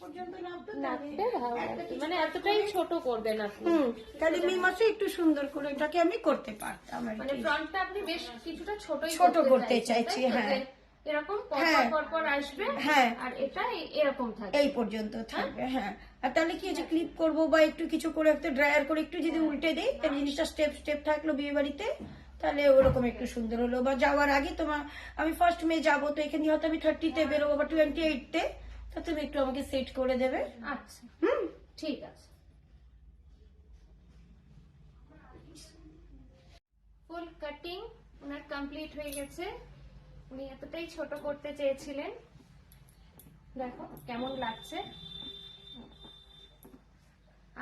পর্যন্ত নাপবে, ভালো লাগবে, মানে এতটাই ছোট করবেন আপনি। তাহলে মে মাসে একটু সুন্দর করে এটাকে আমি করতে পারতাম। মানে ফ্রন্টটা আপনি বেশ কিছুটা ছোট করতে চাইছি, হ্যাঁ, এরকম পরপর আসবে, হ্যাঁ, আর এটা এরকম থাকবে, এই পর্যন্ত থাকবে, হ্যাঁ। আর তাহলে কি হচ্ছে, ক্লিপ করব বা একটু কিছু করে একটু ড্রায়ার করে একটু যদি উল্টে দেই, তাহলে জিনিসটা স্টেপ থাকলো বিয়ে বাড়িতে, তাহলে ওরকম একটু সুন্দর হলো। বা যাওয়ার আগে তোমার, আমি 1 মে যাবো, তো এখানে হয়তো আমি 30-তে বেরোবো বা 28-তে, তো তুমি একটু আমাকে সেট করে দেবে। আচ্ছা, ঠিক আছে। ফুল কাটিং ওনার কমপ্লিট হয়ে গেছে। উনি এতটাই ছোট করতে চেয়েছিলেন, দেখো কেমন লাগছে।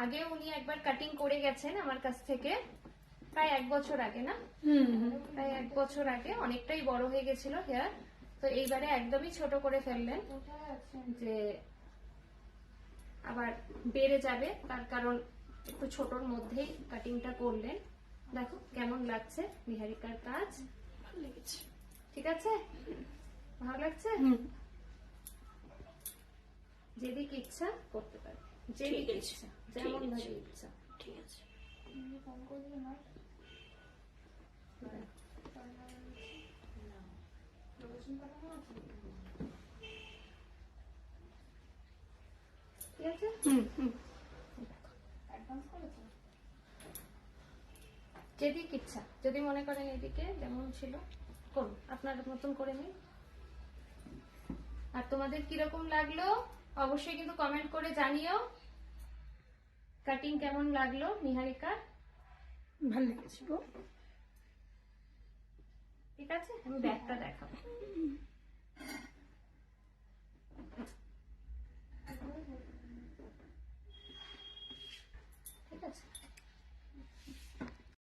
আগে উনি একবার কাটিং করে গেছেন আমার কাছ থেকে, প্রায় 1 বছর আগে, না? প্রায় 1 বছর আগে। অনেকটাই বড় হয়ে গেছিল হেয়ার, তো এইবারে একদমই ছোট করে ফেললেন, যে আবার বেড়ে যাবে তার কারণ একটু ছোটর মধ্যেই কাটিংটা করলেন। দেখো কেমন লাগছে নিহারিকার কাজ, ভালো লেগেছে, ঠিক আছে? ভালো লাগছে? যেদিকে ইচ্ছা করতে পারে, যেদিকে ইচ্ছা, যেমন ভাবে ইচ্ছা, ঠিক আছে। ঠিক আছে? যেদিকে ইচ্ছা, যদি মনে করেন এদিকে যেমন ছিল করুন, আপনার মতন করে নিন। আর তোমাদের কিরকম লাগলো অবশ্যই কিন্তু কমেন্ট করে জানিও, কাটিং কেমন লাগলো নিহারিকা। ভালো লেগেছে গো। ঠিক আছে, আমি ব্যাগটা দেখাবো।